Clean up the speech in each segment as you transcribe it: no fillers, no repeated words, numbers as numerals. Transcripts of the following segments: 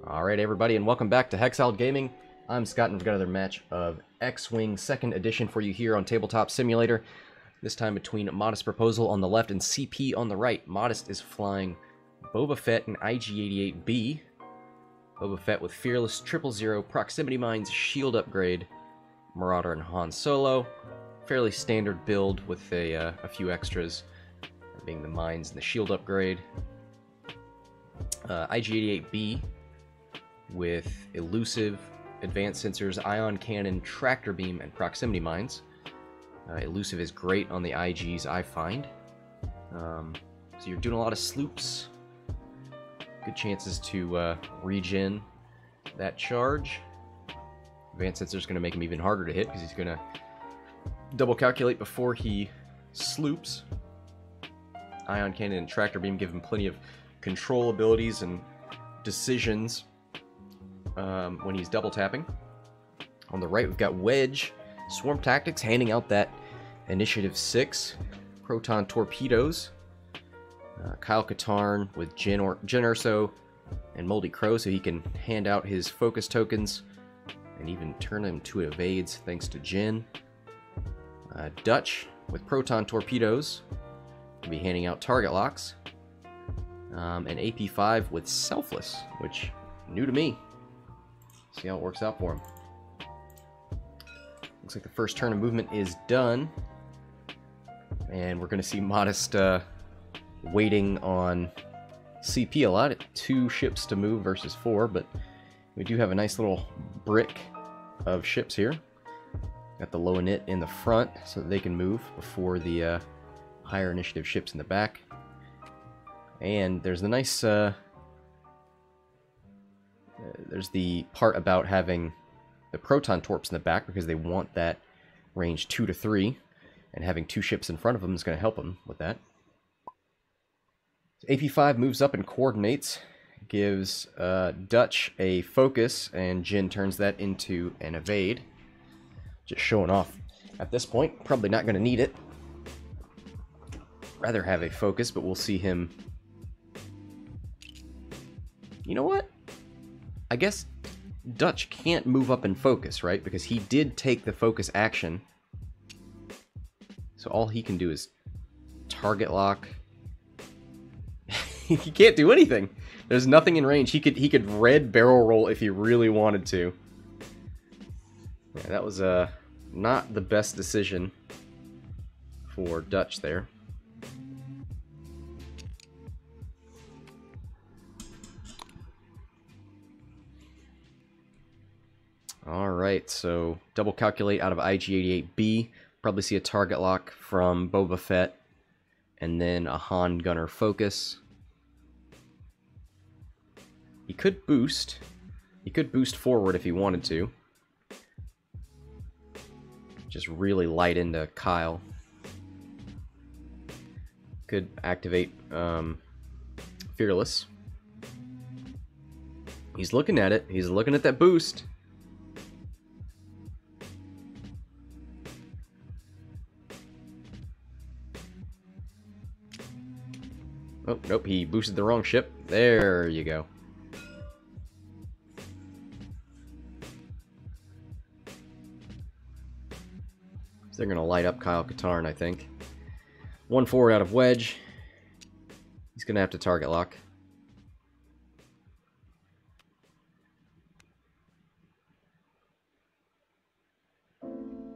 Alright everybody, and welcome back to Hexiled Gaming. I'm Scott, and we've got another match of X-Wing 2nd Edition for you here on Tabletop Simulator. This time between Modest Proposal on the left and CP on the right. Modest is flying Boba Fett and IG-88B. Boba Fett with Fearless, 000, Proximity Mines, Shield Upgrade, Marauder, and Han Solo. Fairly standard build with a few extras, being the Mines and the Shield Upgrade. IG-88B with Elusive, Advanced Sensors, Ion Cannon, Tractor Beam, and Proximity Mines. Elusive is great on the IGs, I find. So you're doing a lot of sloops. Good chances to regen that charge. Advanced Sensor is going to make him even harder to hit because he's going to double calculate before he sloops. Ion Cannon and Tractor Beam give him plenty of control abilities and decisions when he's double tapping. On the right, we've got Wedge, Swarm Tactics, handing out that Initiative 6, Proton Torpedoes. Kataarn with Jyn Erso and Moldy Crow, so he can hand out his focus tokens and even turn them to evades thanks to Jyn. Dutch with Proton Torpedoes, will be handing out target locks. And AP5 with Selfless, which new to me. See how it works out for him. Looks like the first turn of movement is done, and we're going to see Modest waiting on CP a lot. 2 ships to move versus 4, but we do have a nice little brick of ships here. Got the low init in the front so that they can move before the higher initiative ships in the back. And there's the nice, there's the part about having the Proton Torps in the back because they want that range 2 to 3, and having 2 ships in front of them is going to help them with that. So AP5 moves up and coordinates, gives Dutch a focus, and Jyn turns that into an evade. Just showing off at this point. Probably not going to need it. Rather have a focus, but we'll see him. You know what? I guess Dutch can't move up and focus, right? Because he did take the focus action. So all he can do is target lock. He can't do anything. There's nothing in range. He could red barrel roll if he really wanted to. Yeah, that was not the best decision for Dutch there. Alright, so double calculate out of IG-88B. Probably see a target lock from Boba Fett, and then a Han Gunner focus. He could boost. He could boost forward if he wanted to. Just really light into Kyle. Could activate Fearless. He's looking at it. He's looking at that boost. Oh, nope, he boosted the wrong ship. There you go. So they're going to light up Kyle Kataarn, I think. 1-4 out of Wedge. He's going to have to target lock.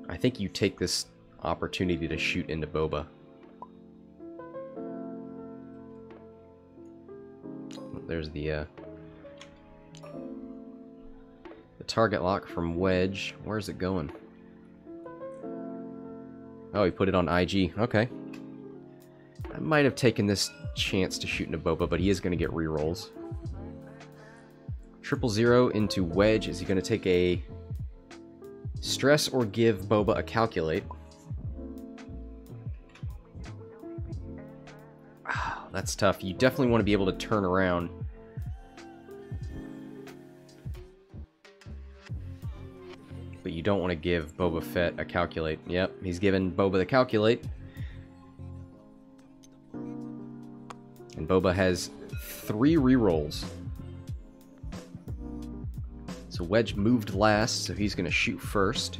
I think you take this opportunity to shoot into Boba. There's the target lock from Wedge. Where's it going? Oh, he put it on IG. Okay. I might have taken this chance to shoot into Boba, but he is going to get rerolls. 000 into Wedge. Is he going to take a stress or give Boba a calculate? That's tough. You definitely want to be able to turn around. But you don't want to give Boba Fett a calculate. Yep, he's given Boba the calculate. And Boba has 3 rerolls. So Wedge moved last, so he's going to shoot first.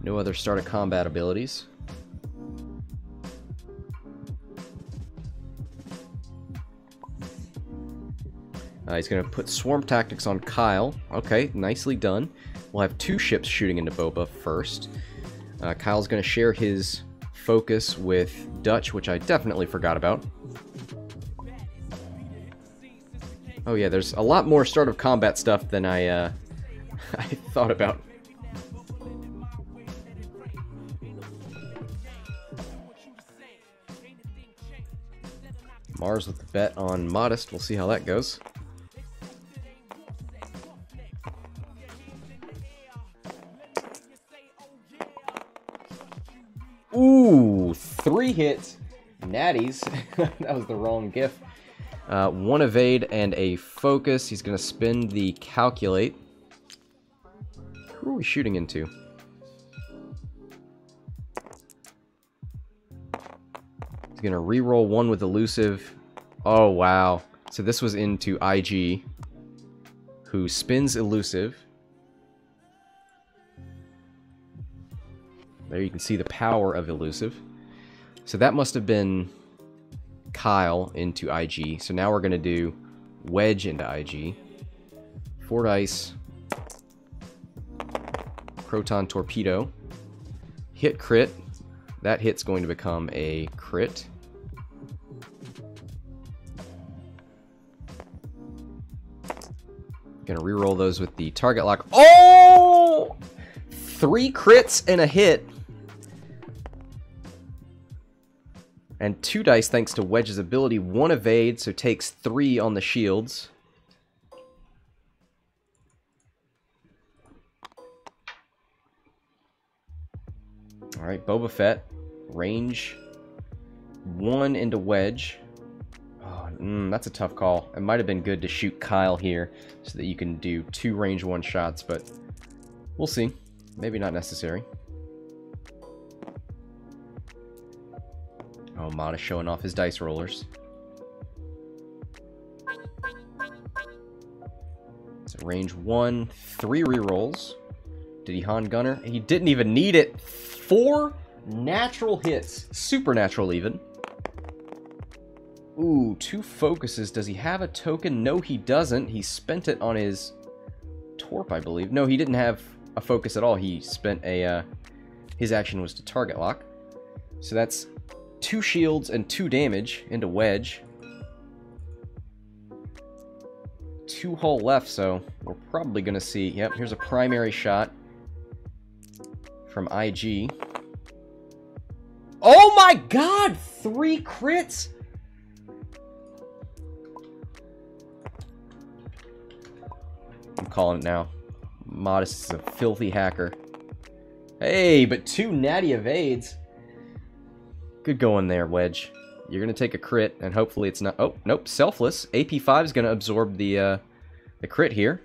No other start of combat abilities. He's going to put Swarm Tactics on Kyle. Okay, nicely done. We'll have 2 ships shooting into Boba first. Kyle's going to share his focus with Dutch, which I definitely forgot about. Oh yeah, there's a lot more start of combat stuff than I thought about. Mars with the bet on Modest. We'll see how that goes. Ooh, 3 hits. Natties. That was the wrong gif. 1 evade and a focus. He's going to spin the calculate. Who are we shooting into? He's going to reroll 1 with elusive. Oh, wow. So this was into IG, who spins elusive. There you can see the power of elusive. So that must have been Kyle into IG. So now we're going to do Wedge into IG. 4 dice. Proton Torpedo. Hit crit. That hit's going to become a crit. Gonna reroll those with the target lock. Oh! 3 crits and a hit. And 2 dice thanks to Wedge's ability. 1 evade, so takes 3 on the shields. Alright, Boba Fett. Range 1 into Wedge. Oh, that's a tough call. It might have been good to shoot Kyle here so that you can do 2 range 1 shots, but we'll see. Maybe not necessary. Oh, Mod is showing off his dice rollers. So range 1, 3 rerolls. Did he Han Gunner? He didn't even need it. 4 natural hits. Supernatural even. Ooh, 2 focuses. Does he have a token? No, he doesn't. He spent it on his Torp, I believe. No, he didn't have a focus at all. He spent a... his action was to target lock. So that's 2 shields and 2 damage into Wedge. 2 hull left, so we're probably going to see... Yep, here's a primary shot from IG. Oh my god! 3 crits! I'm calling it now. Modest is a filthy hacker. Hey, but 2 natty evades. Good going there, Wedge. You're going to take a crit, and hopefully it's not... Oh, nope, selfless. AP5 is going to absorb the crit here.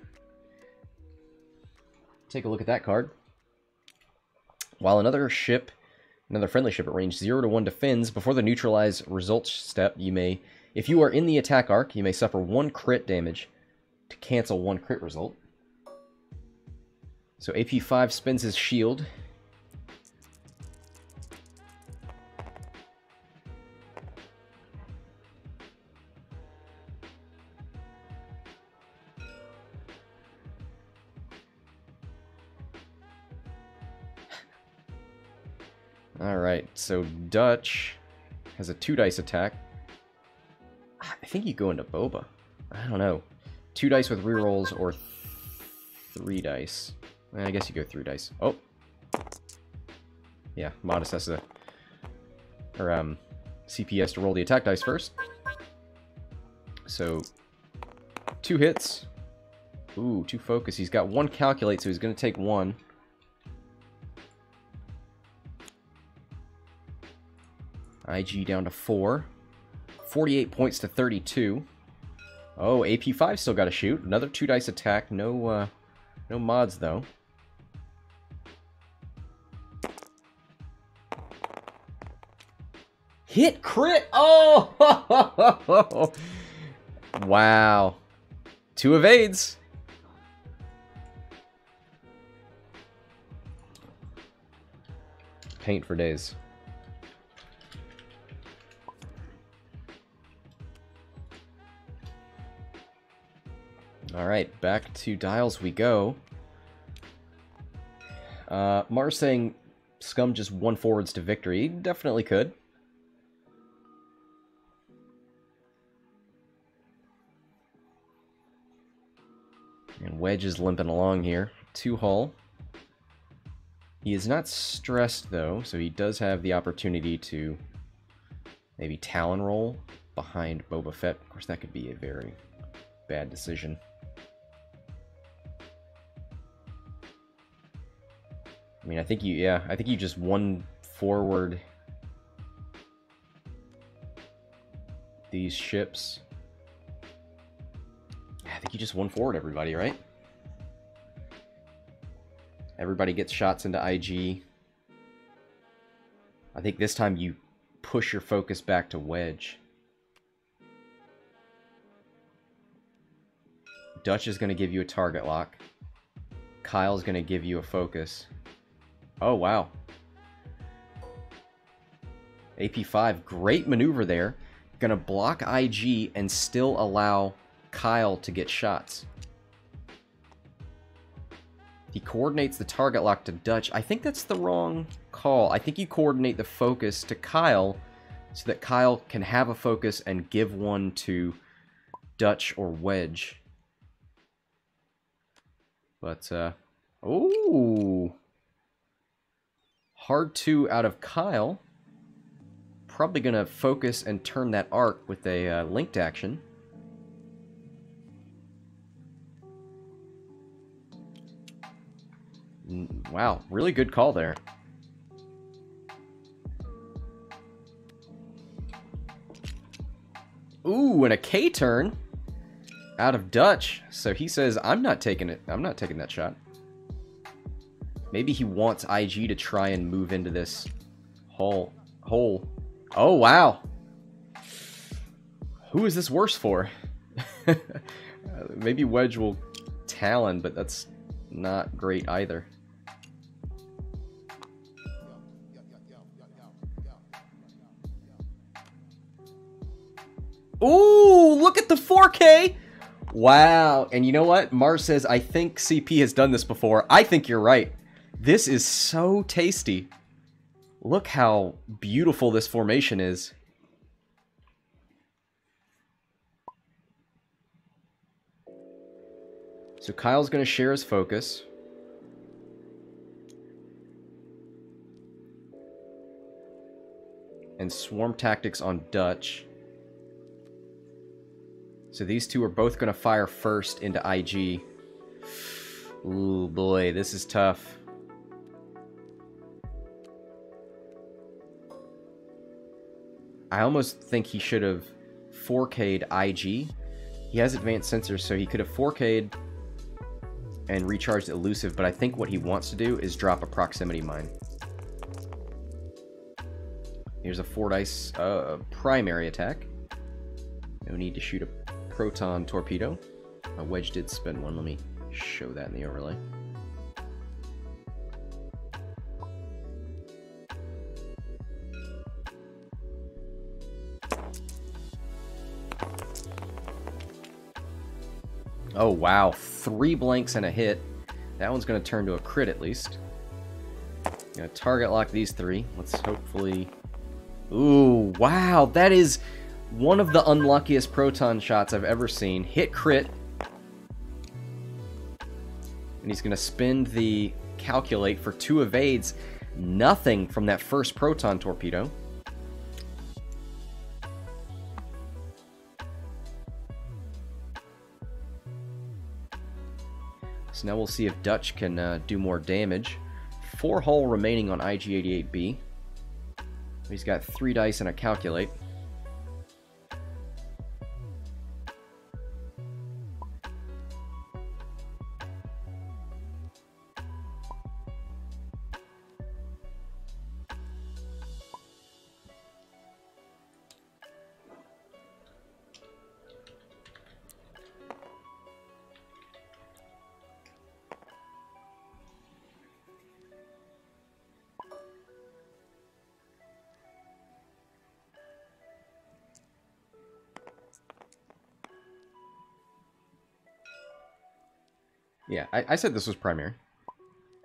Take a look at that card. While another friendly ship at range 0 to 1 defends, before the neutralize results step, you may... If you are in the attack arc, you may suffer 1 crit damage to cancel 1 crit result. So AP5 spins his shield. Alright, so Dutch has a 2 dice attack. I think you go into Boba. I don't know. 2 dice with rerolls or 3 dice. I guess you go 3 dice. Oh. Yeah, Modest has to... Or, CP has to roll the attack dice first. So, 2 hits. Ooh, 2 focus. He's got 1 calculate, so he's going to take 1. IG down to 4. 48 points to 32. Oh, AP5 still got to shoot. Another 2 dice attack. No mods, though. Hit crit! Oh! Wow. 2 evades. Paint for days. Alright, back to dials we go. Mars saying Scum just 1 forwards to victory. Definitely could. And Wedge is limping along here. 2 hull. He is not stressed, though, so he does have the opportunity to maybe Talon roll behind Boba Fett. Of course, that could be a very bad decision. I mean, I think you just 1 forward these ships. I think you just 1 forward everybody, right? Everybody gets shots into IG. I think this time you push your focus back to Wedge. Dutch is going to give you a target lock. Kyle's going to give you a focus. Oh, wow. AP5, great maneuver there. Going to block IG and still allow Kyle to get shots. He coordinates the target lock to Dutch. I think that's the wrong call. I think you coordinate the focus to Kyle so that Kyle can have a focus and give one to Dutch or Wedge. But, oh, hard 2 out of Kyle. Probably going to focus and turn that arc with a linked action. Wow, really good call there. Ooh, and a K turn out of Dutch. So he says, I'm not taking it. I'm not taking that shot. Maybe he wants IG to try and move into this hole. Oh, wow. Who is this worse for? Maybe Wedge will Talon, but that's not great either. Ooh, look at the 4K! Wow, and you know what? Mars says, I think CP has done this before. I think you're right. This is so tasty. Look how beautiful this formation is. So Kyle's going to share his focus. And swarm tactics on Dutch. So these 2 are both going to fire first into IG. Ooh, boy, this is tough. I almost think he should have 4K'd IG. He has advanced sensors, so he could have 4K'd and recharged elusive, but I think what he wants to do is drop a proximity mine. Here's a 4 dice primary attack. No need to shoot a proton torpedo. A Wedge did spend 1. Let me show that in the overlay. Oh, wow. 3 blanks and a hit. That one's going to turn to a crit at least. Going to target lock these 3. Let's hopefully... Ooh, wow. That is one of the unluckiest proton shots I've ever seen. Hit crit. And he's going to spend the calculate for 2 evades. Nothing from that first proton torpedo. So now we'll see if Dutch can do more damage. 4 hull remaining on IG-88B. He's got 3 dice and a calculate. Yeah, I said this was primary.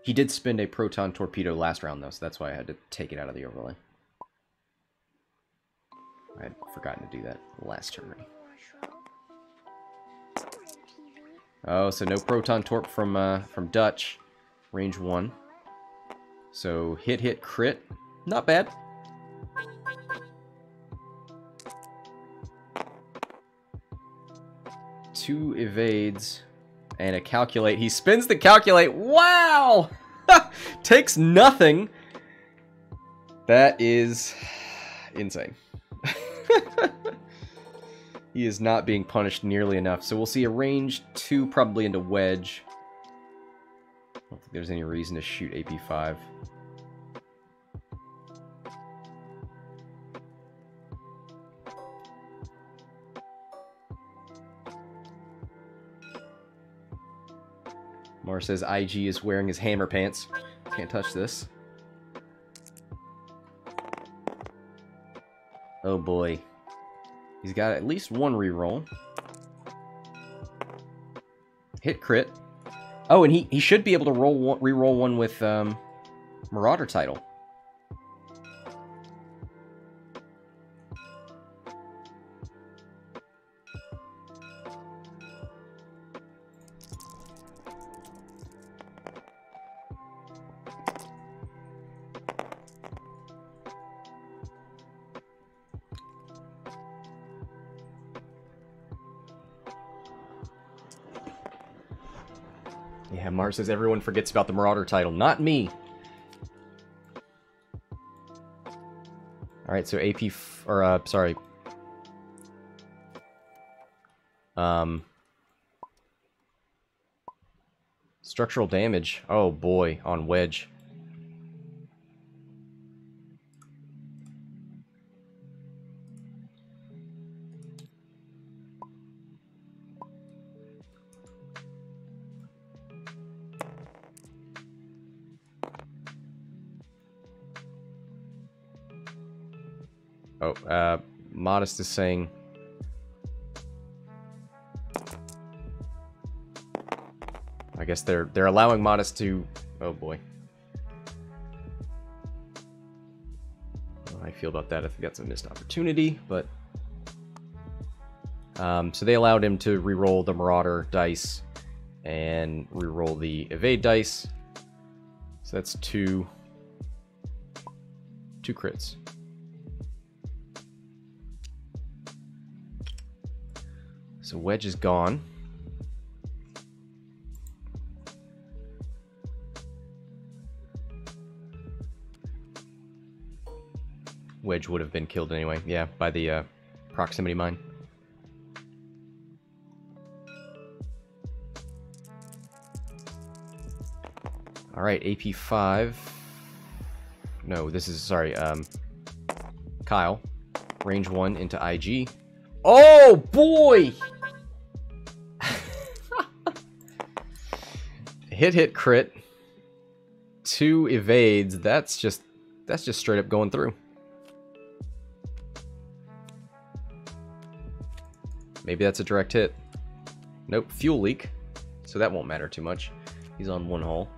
He did spend a proton torpedo last round, though, so that's why I had to take it out of the overlay. I had forgotten to do that last turn. Oh, so no proton torp from Dutch. Range 1. So hit, crit. Not bad. Two evades and a calculate. He spins the calculate. Wow! Takes nothing. That is insane. He is not being punished nearly enough. So we'll see a range 2 probably into Wedge. I don't think there's any reason to shoot AP5. Mar says IG is wearing his hammer pants. Can't touch this. Oh boy. He's got at least one reroll. Hit crit. Oh, and he should be able to reroll one with Marauder title. Yeah, Mars says everyone forgets about the Marauder title. Not me. Alright, so AP... sorry. Structural damage. Oh, boy. On Wedge. Oh, Modest is saying... I guess they're allowing Modest to... Oh, boy. How I feel about that. I think that's a missed opportunity, but... so they allowed him to reroll the Marauder dice and reroll the Evade dice. So that's two crits. So Wedge is gone. Wedge would have been killed anyway, yeah, by the proximity mine. Alright, AP5. No, this is, sorry, Kyle. Range 1 into IG. Oh, boy! Hit, crit. 2 evades. That's just straight up going through. Maybe that's a direct hit. Nope, fuel leak. So that won't matter too much. He's on 1 hull.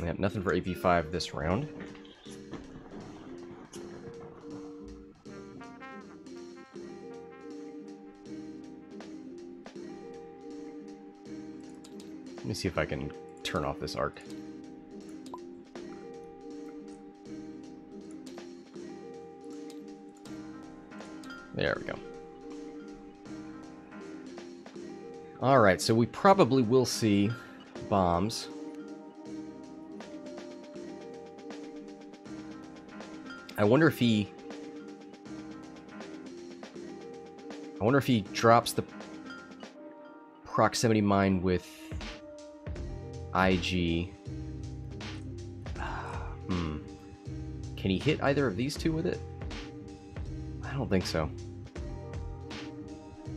Yep, nothing for AP5 this round. Let me see if I can turn off this arc. There we go. Alright, so we probably will see bombs. I wonder if he drops the proximity mine with IG. Can he hit either of these two with it? I don't think so.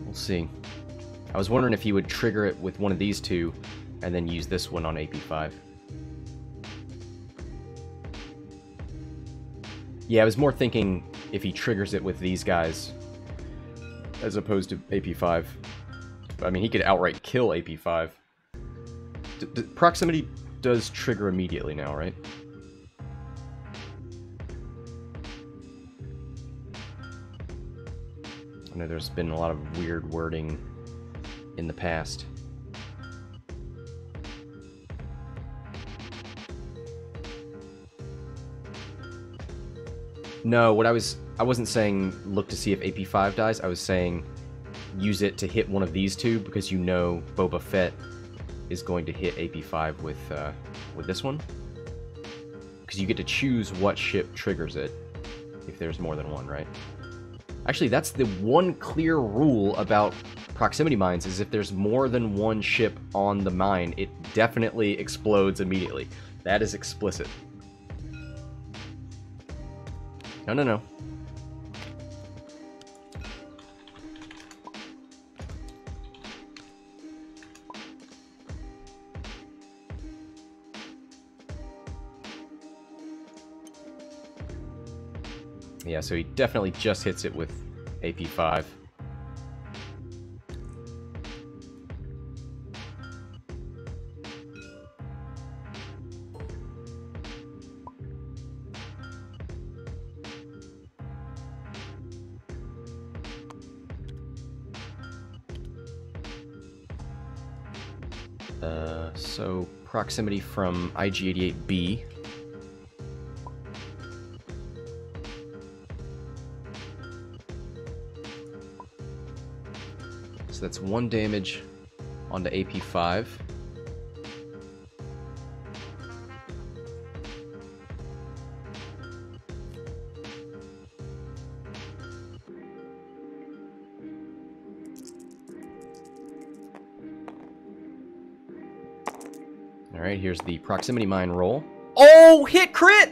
We'll see. I was wondering if he would trigger it with one of these two and then use this one on AP5. Yeah, I was more thinking if he triggers it with these guys as opposed to AP5. I mean, he could outright kill AP5. Proximity does trigger immediately now, right? I know there's been a lot of weird wording in the past. No, I wasn't saying look to see if AP5 dies. I was saying use it to hit one of these two because you know Boba Fett is going to hit AP5 with this one. Because you get to choose what ship triggers it if there's more than one, right? Actually, that's the one clear rule about proximity mines, is if there's more than one ship on the mine, it definitely explodes immediately. That is explicit. No, no, no. Yeah, so he definitely just hits it with AP5. So proximity from IG-88B. So that's 1 damage onto AP5. Alright, here's the proximity mine roll. Oh, hit crit!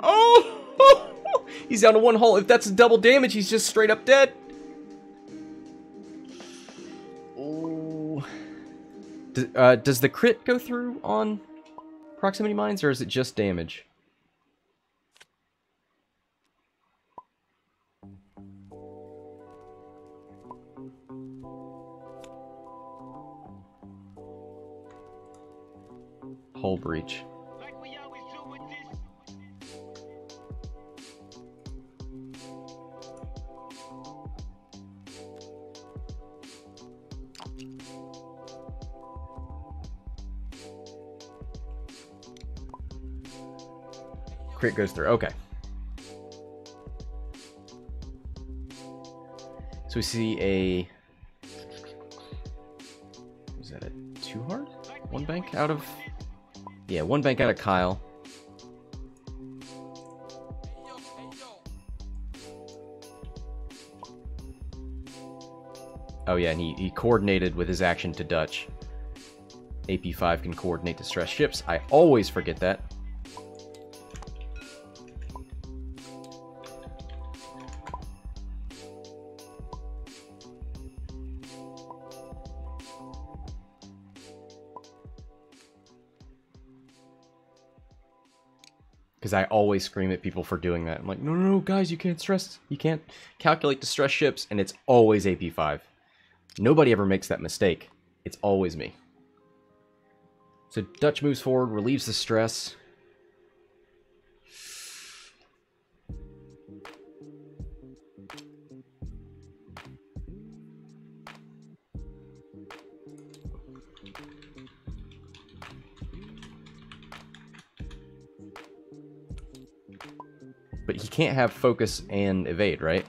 Oh! He's down to 1 hull. If that's double damage, he's just straight up dead. Oh. Does the crit go through on proximity mines, or is it just damage? Hull breach. Crit goes through. Okay. So we see a... is that a 2 hard? 1 bank out of... yeah, 1 bank out of Kyle. Oh yeah, and he coordinated with his action to Dutch. AP5 can coordinate to stress ships. I always forget that. Because I always scream at people for doing that. I'm like, no, no, no, guys, you can't calculate to stress ships, and it's always AP5. Nobody ever makes that mistake. It's always me. So Dutch moves forward, relieves the stress. But he can't have focus and evade, right?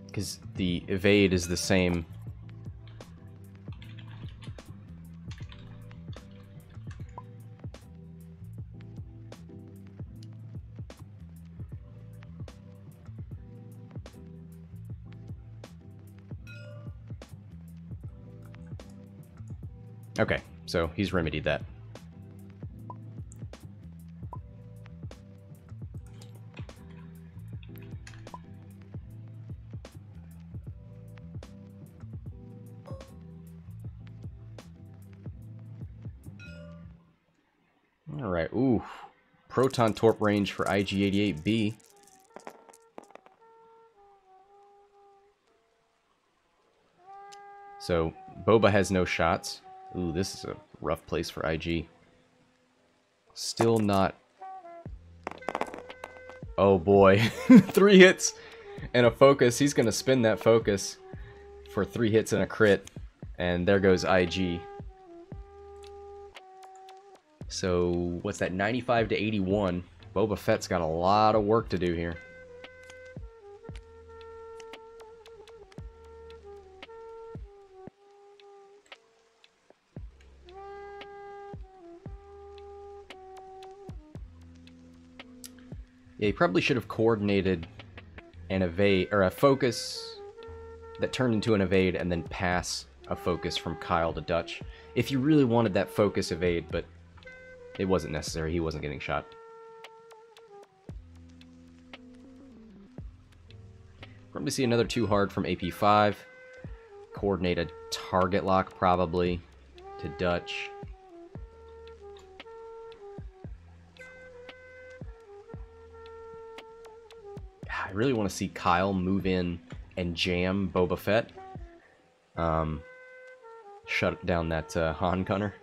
Because the evade is the same. Okay, so he's remedied that. Alright, ooh. Proton Torp range for IG-88B. So, Boba has no shots. Ooh, this is a rough place for IG. Still not... Oh boy. 3 hits and a focus. He's going to spin that focus for 3 hits and a crit. And there goes IG. So, what's that? 95 to 81. Boba Fett's got a lot of work to do here. Yeah, he probably should have coordinated an evade, or a focus that turned into an evade and then pass a focus from Kyle to Dutch. If you really wanted that focus evade, but it wasn't necessary. He wasn't getting shot. Probably see another 2 hard from AP5. Coordinate a target lock, probably, to Dutch. I really want to see Kyle move in and jam Boba Fett. Shut down that Han gunner.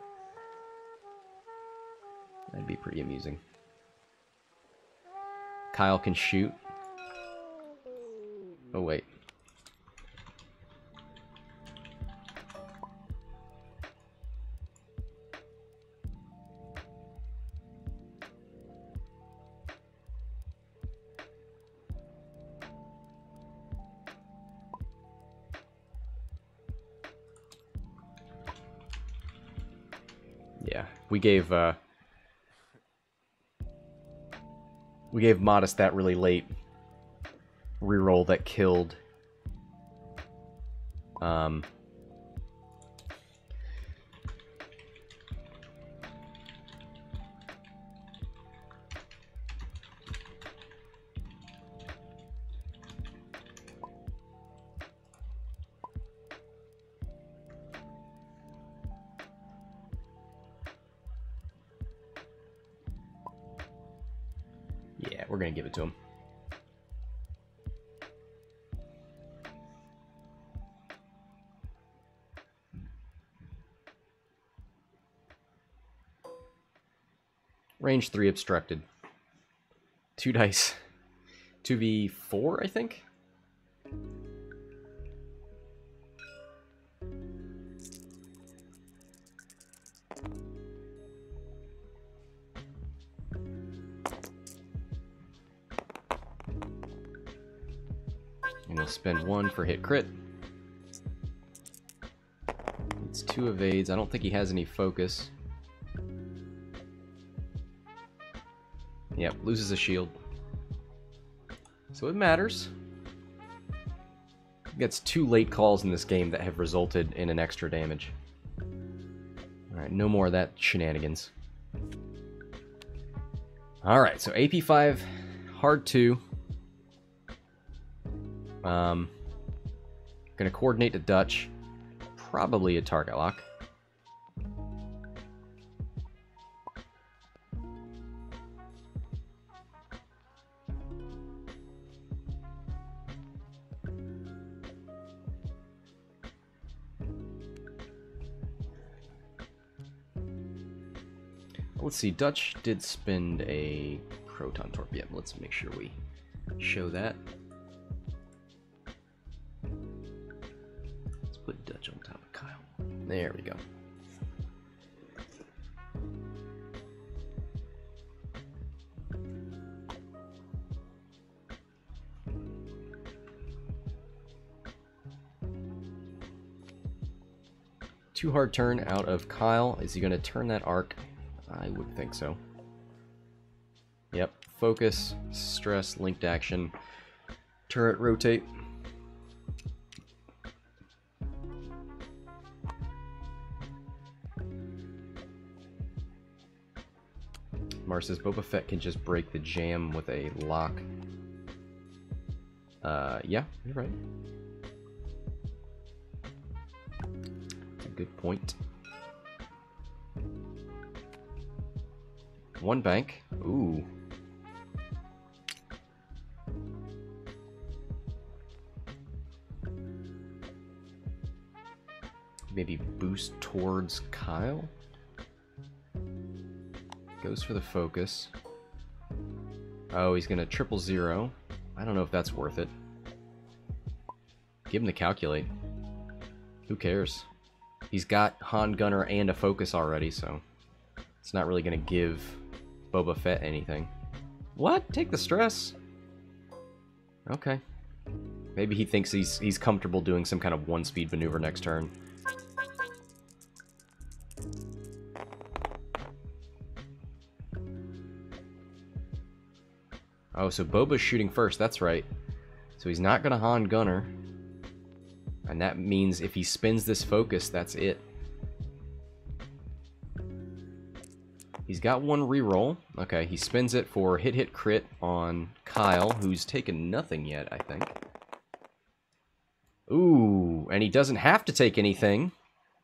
That'd be pretty amusing. Kyle can shoot. Oh, wait. Yeah, we gave Modest that really late reroll that killed yeah, we're gonna give it to him. Range 3 obstructed. 2 dice. 2v4, I think? And we'll spend 1 for hit crit. It's 2 evades. I don't think he has any focus. Yep, loses a shield. So it matters. Gets 2 late calls in this game that have resulted in an extra damage. Alright, no more of that shenanigans. Alright, so AP5, hard 2. Gonna coordinate to Dutch. Probably a target lock. Let's see, Dutch did spend a Proton Torp. Yep, let's make sure we show that. Let's put Dutch on top of Kyle. There we go. Too hard turn out of Kyle. Is he going to turn that arc? I would think so. Yep. Focus, stress, linked action, turret rotate. Mar says Boba Fett can just break the jam with a lock. Yeah, you're right. That's a good point. One bank. Ooh. Maybe boost towards Kyle? Goes for the focus. Oh, he's gonna 000. I don't know if that's worth it. Give him the calculate. Who cares? He's got Han Gunner and a focus already, so it's not really gonna give Boba Fett anything. What? Take the stress? Okay. Maybe he thinks he's comfortable doing some kind of one-speed maneuver next turn. Oh, so Boba's shooting first, that's right. So he's not gonna Han Gunner. And that means if he spins this focus, that's it. He's got one reroll. Okay, he spins it for hit crit on Kyle, who's taken nothing yet, I think. Ooh, and he doesn't have to take anything.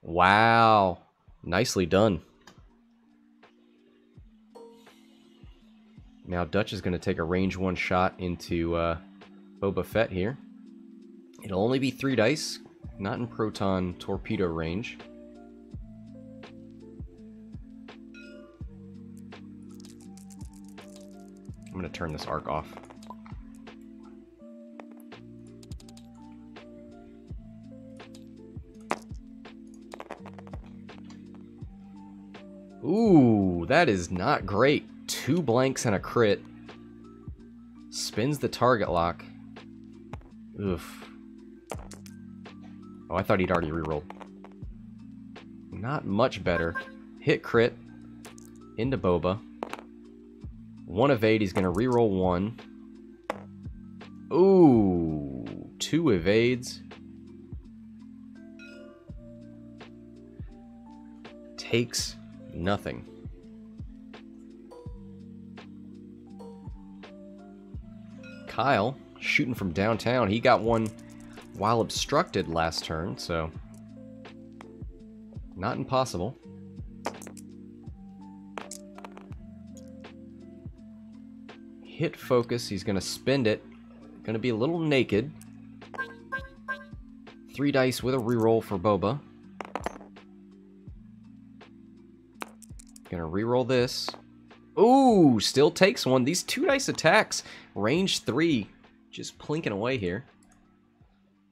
Wow. Nicely done. Now Dutch is going to take a range 1 shot into Boba Fett here. It'll only be 3 dice, not in proton torpedo range. I'm going to turn this arc off. Ooh, that is not great. 2 blanks and a crit. Spins the target lock. Oof. Oh, I thought he'd already rerolled. Not much better. Hit crit. Into Boba. 1 evade, he's going to reroll 1. Ooh, 2 evades. Takes nothing. Kyle, shooting from downtown. He got one while obstructed last turn, so not impossible. Hit focus, he's going to spend it. Going to be a little naked. 3 dice with a reroll for Boba. Going to reroll this. Ooh, still takes one. These 2 dice attacks, range 3, just plinking away here.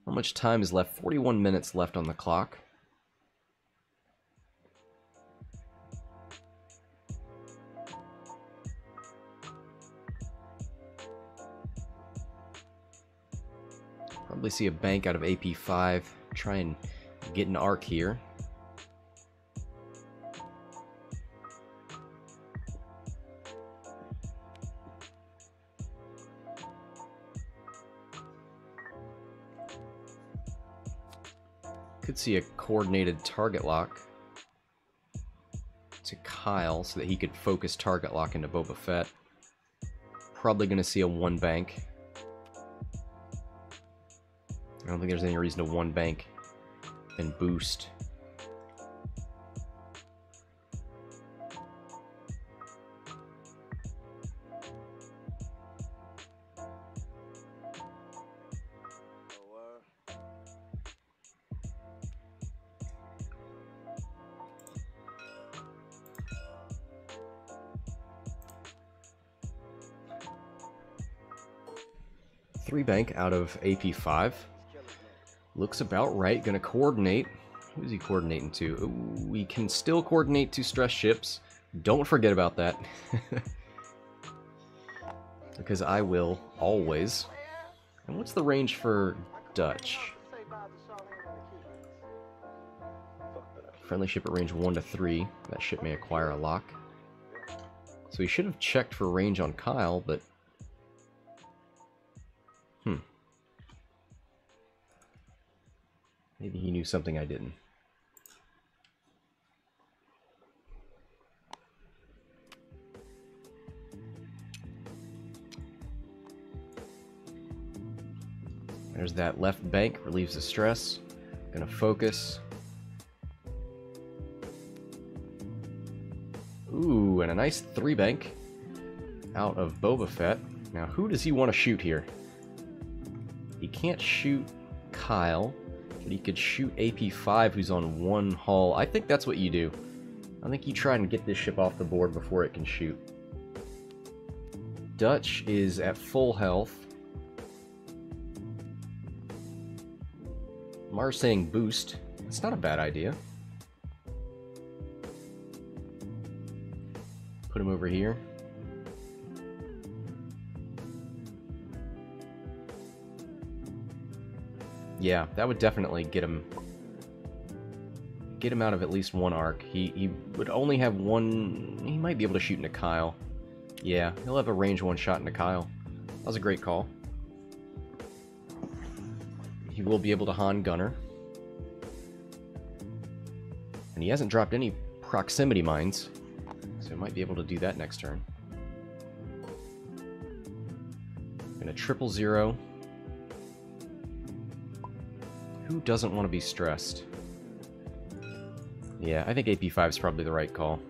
How much time is left? 41 minutes left on the clock. Probably see a bank out of AP5. Try and get an arc here. Could see a coordinated target lock to Kyle so that he could focus target lock into Boba Fett. Probably going to see a 1 bank. I don't think there's any reason to 1 bank and boost. Three bank out of AP5. Looks about right. Gonna coordinate. Who's he coordinating to? Ooh, we can still coordinate to stress ships. Don't forget about that. Because I will, always. And what's the range for Dutch? Friendly ship at range 1 to 3. That ship may acquire a lock. So he should have checked for range on Kyle, but... Maybe he knew something I didn't. There's that left bank, relieves the stress. Gonna focus. Ooh, and a nice 3 bank out of Boba Fett. Now, who does he want to shoot here? He can't shoot Kyle, but he could shoot AP5, who's on 1 hull. I think that's what you do. I think you try and get this ship off the board before it can shoot. Dutch is at full health. Mars saying boost. It's not a bad idea. Put him over here. Yeah, that would definitely get him out of at least 1 arc. He would only have 1... He might be able to shoot into Kyle. Yeah, he'll have a range 1 shot into Kyle. That was a great call. He will be able to Han Gunner. And he hasn't dropped any proximity mines, so he might be able to do that next turn. Gonna 000. Who doesn't want to be stressed? Yeah, I think AP5 is probably the right call.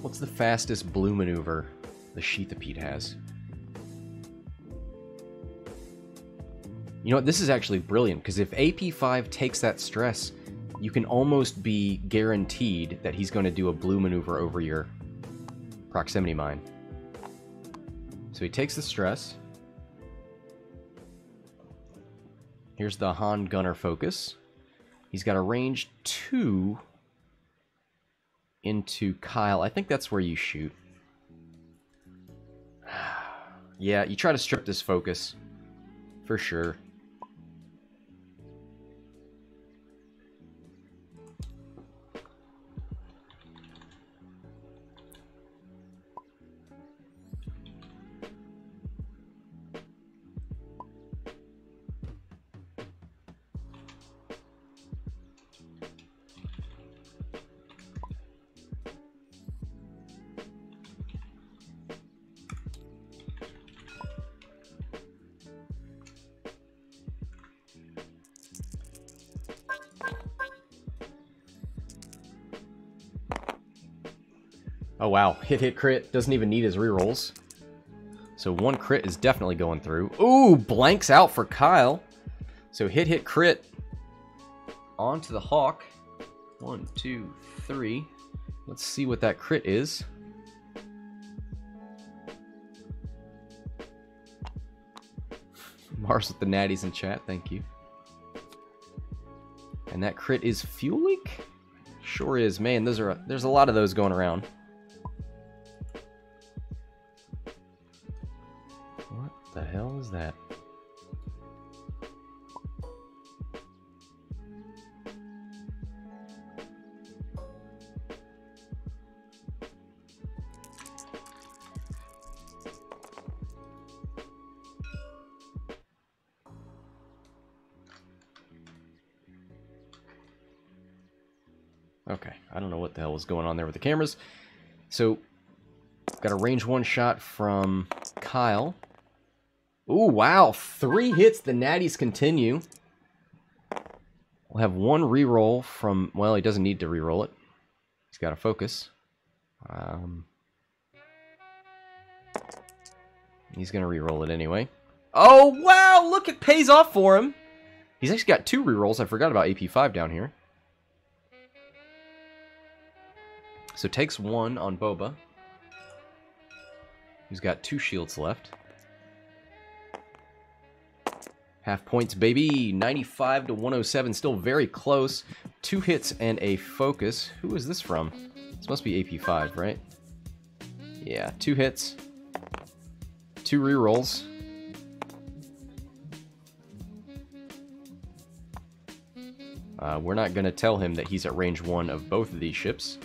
What's the fastest blue maneuver the Sheathipede has? You know what, this is actually brilliant, because if AP5 takes that stress, you can almost be guaranteed that he's going to do a blue maneuver over your proximity mine. So he takes the stress. Here's the Han Gunner focus. He's got a range 2 into Kyle. I think that's where you shoot. Yeah, you try to strip this focus. For sure. Oh wow, hit crit, doesn't even need his rerolls. So 1 crit is definitely going through. Ooh, blanks out for Kyle. So hit crit onto the Hawk. 1, 2, 3. Let's see what that crit is. Mars with the natties in chat, thank you. And that crit is fuel leak? Sure is. Man, there's a lot of those going around. What the hell is that? Okay, I don't know what the hell was going on there with the cameras. So, got a range 1 shot from Kyle. Ooh, wow, 3 hits, the natties continue. We'll have 1 reroll from, well, he doesn't need to reroll it. He's got to focus. He's going to reroll it anyway. Oh, wow, look, it pays off for him. He's actually got 2 rerolls. I forgot about AP5 down here. So takes 1 on Boba. He's got 2 shields left. Half points, baby. 95 to 107. Still very close. 2 hits and a focus. Who is this from? This must be AP5, right? Yeah, 2 hits. 2 rerolls. We're not going to tell him that he's at range 1 of both of these ships.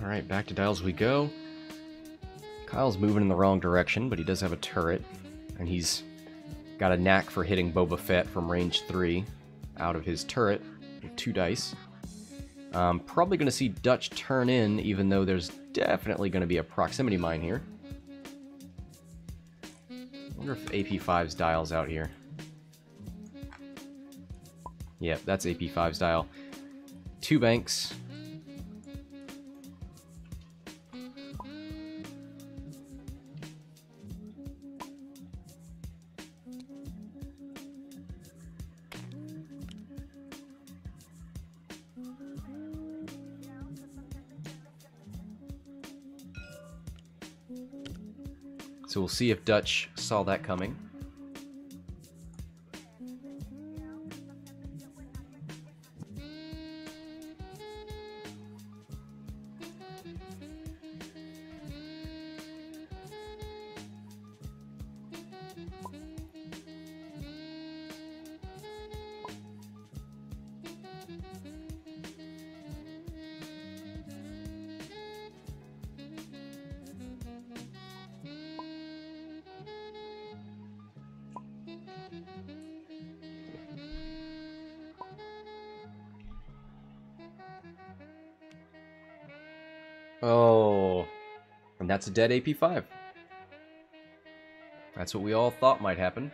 Alright, back to dials we go. Kyle's moving in the wrong direction, but he does have a turret. And he's got a knack for hitting Boba Fett from range 3 out of his turret with 2 dice. Probably going to see Dutch turn in, even though there's definitely going to be a proximity mine here. I wonder if AP5's dial's out here. Yep, that's AP5's dial. 2 banks. So we'll see if Dutch saw that coming. Oh, and that's a dead AP5. That's what we all thought might happen.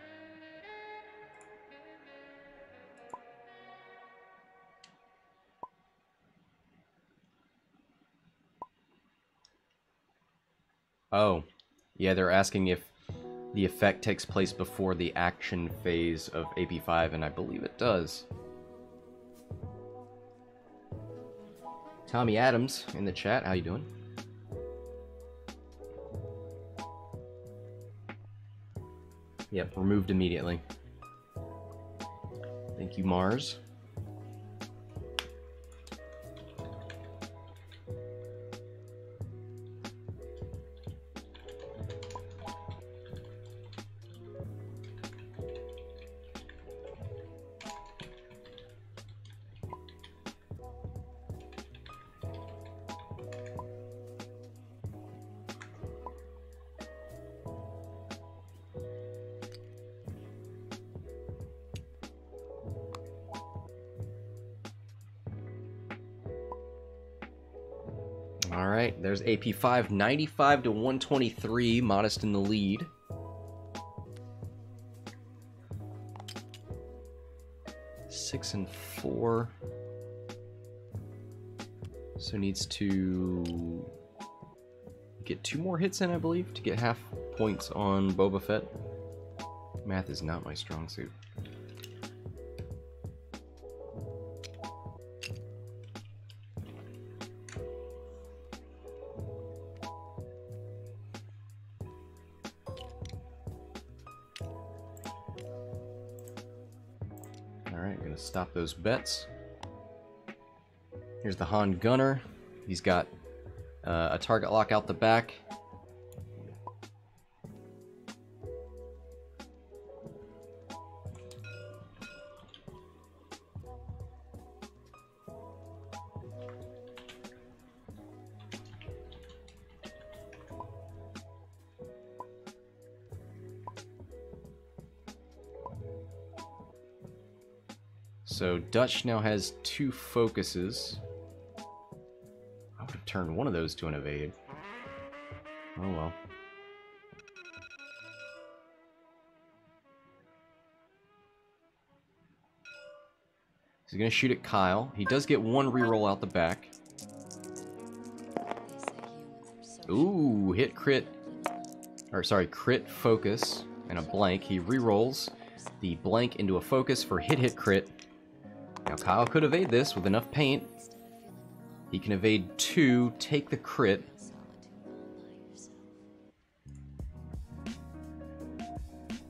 Oh, yeah, they're asking if the effect takes place before the action phase of AP5, and I believe it does. Tommy Adams in the chat, how you doing? Yep, removed immediately. Thank you, Mars. All right, there's AP5, 95 to 123, Modest in the lead. Six and 4. So needs to get 2 more hits in, I believe, to get half points on Boba Fett. Math is not my strong suit. Alright, gonna stop those bets. Here's the Han Gunner. He's got a target lock out the back. So Dutch now has 2 focuses. I would have turned one of those to an evade. Oh well. He's gonna shoot at Kyle. He does get 1 reroll out the back. Ooh, hit crit. Or sorry, crit focus and a blank. He rerolls the blank into a focus for hit crit. Now Kyle could evade this with enough paint. He can evade 2, take the crit.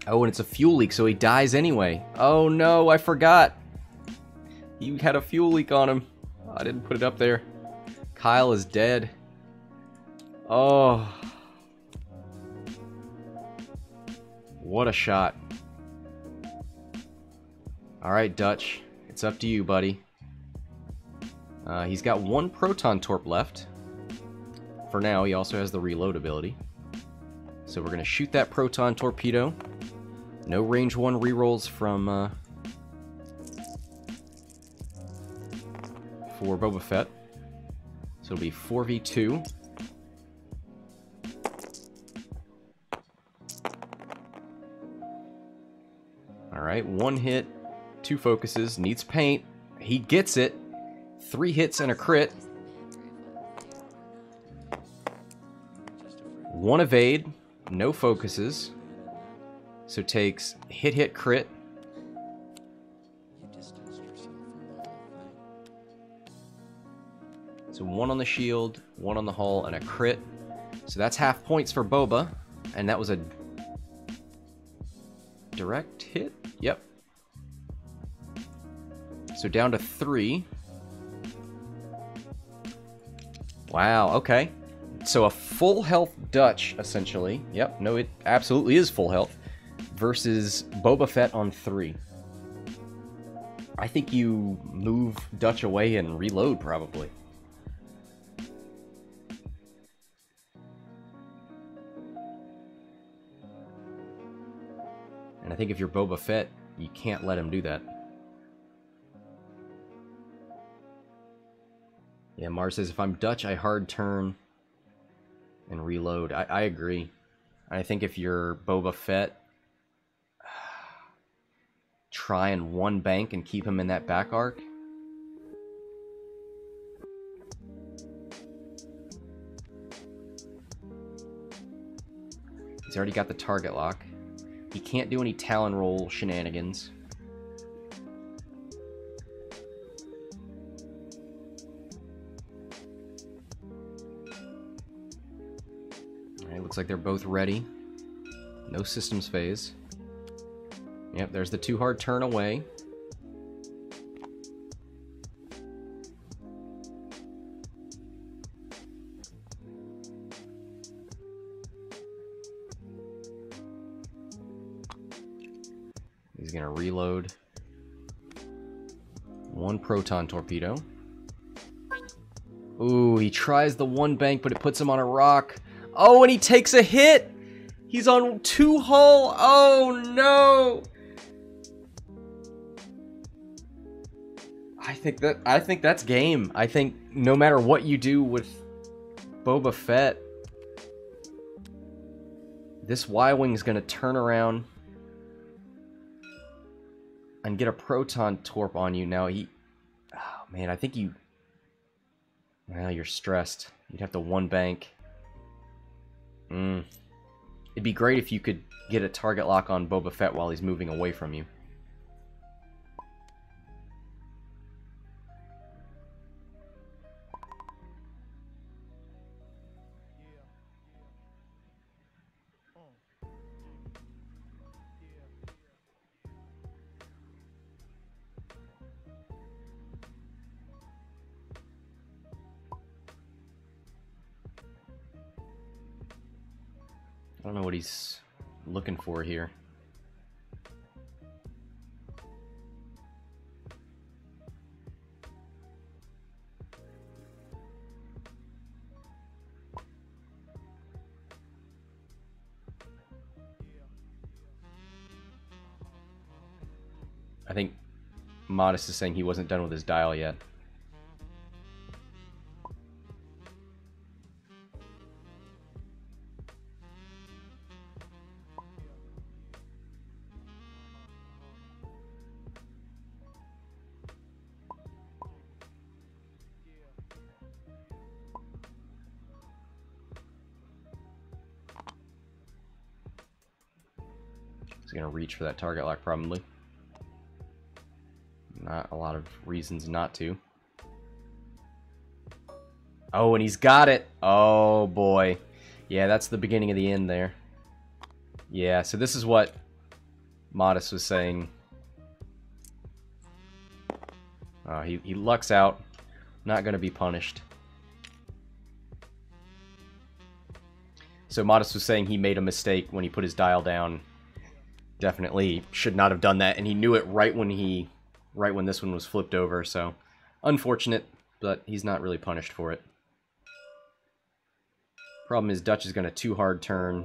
Oh, and it's a fuel leak, so he dies anyway. Oh no, I forgot. He had a fuel leak on him. I didn't put it up there. Kyle is dead. Oh. What a shot. Alright, Dutch. It's up to you, buddy. He's got 1 proton torp left. for now. He also has the reload ability. So we're going to shoot that proton torpedo. No range 1 rerolls from for Boba Fett. So it'll be 4v2. Alright, 1 hit, 2 focuses, needs paint. He gets it. 3 hits and a crit. 1 evade, no focuses. So takes hit, crit. So 1 on the shield, 1 on the hull, and a crit. So that's half points for Boba. And that was a direct hit? Yep. So down to 3. Wow, okay. So a full health Dutch, essentially. Yep, no, it absolutely is full health. Versus Boba Fett on 3. I think you move Dutch away and reload, probably. And I think if you're Boba Fett, you can't let him do that. Yeah, Mars says, if I'm Dutch, I hard turn and reload. I agree. I think if you're Boba Fett, try and 1 bank and keep him in that back arc. He's already got the target lock. He can't do any Talon roll shenanigans. Alright, looks like they're both ready. No systems phase. Yep, there's the 2 hard turn away. He's gonna reload. 1 proton torpedo. Ooh, he tries the 1 bank, but it puts him on a rock. Oh, and he takes a hit! He's on 2 hull! Oh, no! I think that's game. I think no matter what you do with Boba Fett, this Y-Wing's gonna turn around and get a proton torp on you. Now oh man, I think well, you're stressed. You'd have to 1 bank. It'd be great if you could get a target lock on Boba Fett while he's moving away from you. I don't know what he's looking for here. I think Modest is saying he wasn't done with his dial yet. He's gonna reach for that target lock, probably. Not a lot of reasons not to. Oh, and he's got it! Oh, boy. Yeah, that's the beginning of the end there. Yeah, so this is what Modest was saying. He lucks out. Not gonna be punished. So Modest was saying he made a mistake when he put his dial down. Definitely should not have done that, and he knew it right when this one was flipped over, so unfortunate, but he's not really punished for it. Problem is Dutch is going to too hard turn.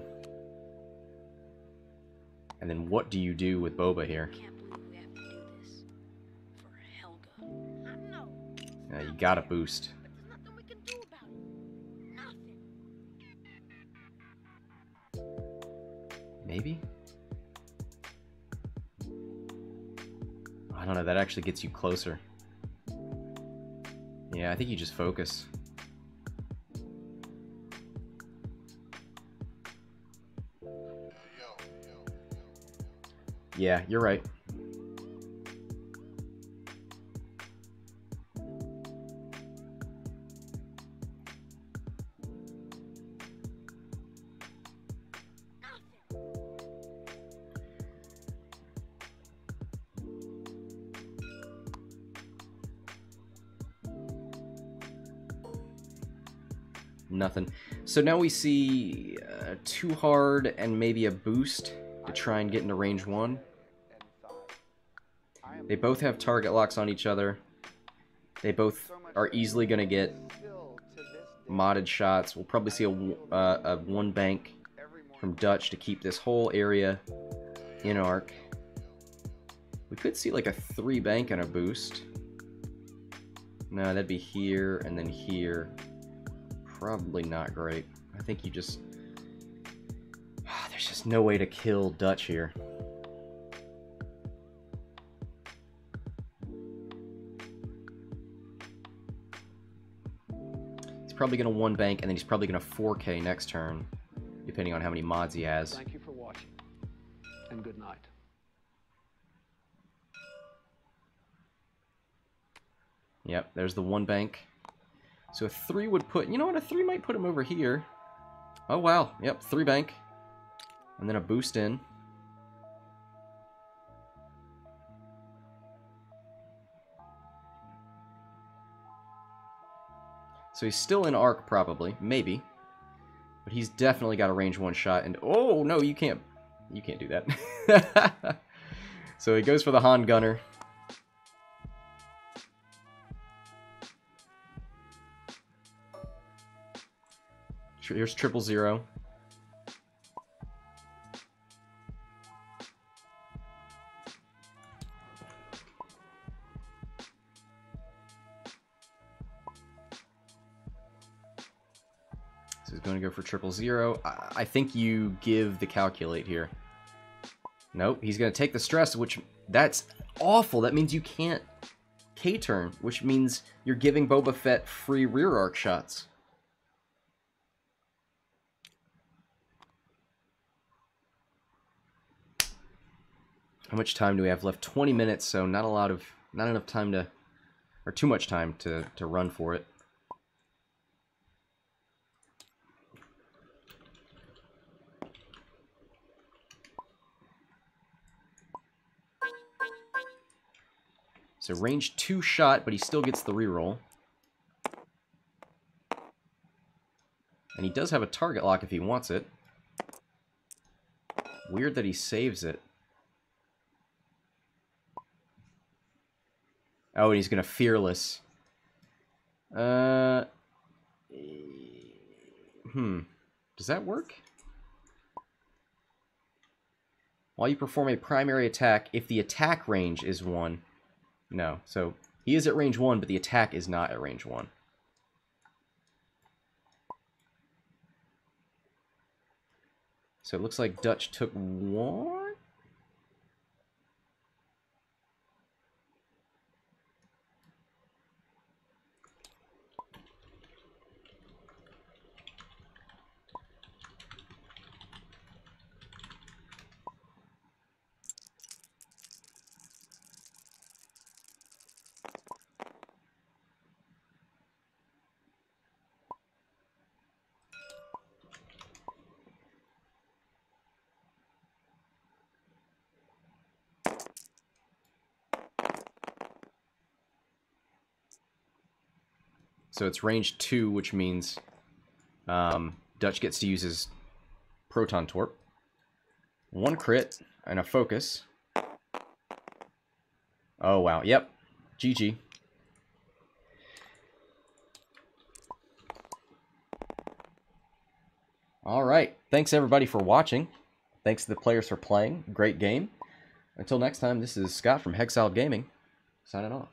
And then what do you do with Boba here? Can't believe we have to do this for Helga. I know. You gotta boost. But there's nothing we can do about it. Nothing. Maybe? I don't know, that actually gets you closer. Yeah, I think you just focus. Yeah, you're right. Nothing. So now we see too hard and maybe a boost to try and get into range 1. They both have target locks on each other. They both are easily going to get modded shots. We'll probably see a 1 bank from Dutch to keep this whole area in arc. We could see like a 3 bank and a boost. No, that'd be here and then here. Probably not great. I think you just... there's just no way to kill Dutch here. He's probably going to 1 bank, and then he's probably going to 4K next turn, depending on how many mods he has. Thank you for watching, and good night. Yep, there's the 1 bank. So a 3 would put... You know what? A 3 might put him over here. Oh, wow. Yep, 3 bank. And then a boost in. So he's still in arc, probably. Maybe. But he's definitely got a range 1 shot. And oh, no, you can't do that. So he goes for the Han Gunner. Here's 000. So he's going to go for 000. I think you give the calculate here. Nope, he's going to take the stress, which that's awful. That means you can't K-turn, which means you're giving Boba Fett free rear arc shots. How much time do we have left? 20 minutes, so not enough time to, or too much time to run for it. So range 2 shot, but he still gets the reroll. And he does have a target lock if he wants it. Weird that he saves it. Oh, and he's going to Fearless. Does that work? While you perform a primary attack, if the attack range is 1. No, so he is at range 1, but the attack is not at range 1. So it looks like Dutch took 1? So it's range 2, which means Dutch gets to use his Proton Torp. 1 crit and a focus. Oh, wow. Yep. GG. All right. Thanks, everybody, for watching. Thanks to the players for playing. Great game. Until next time, this is Scott from Hexiled Gaming, signing off.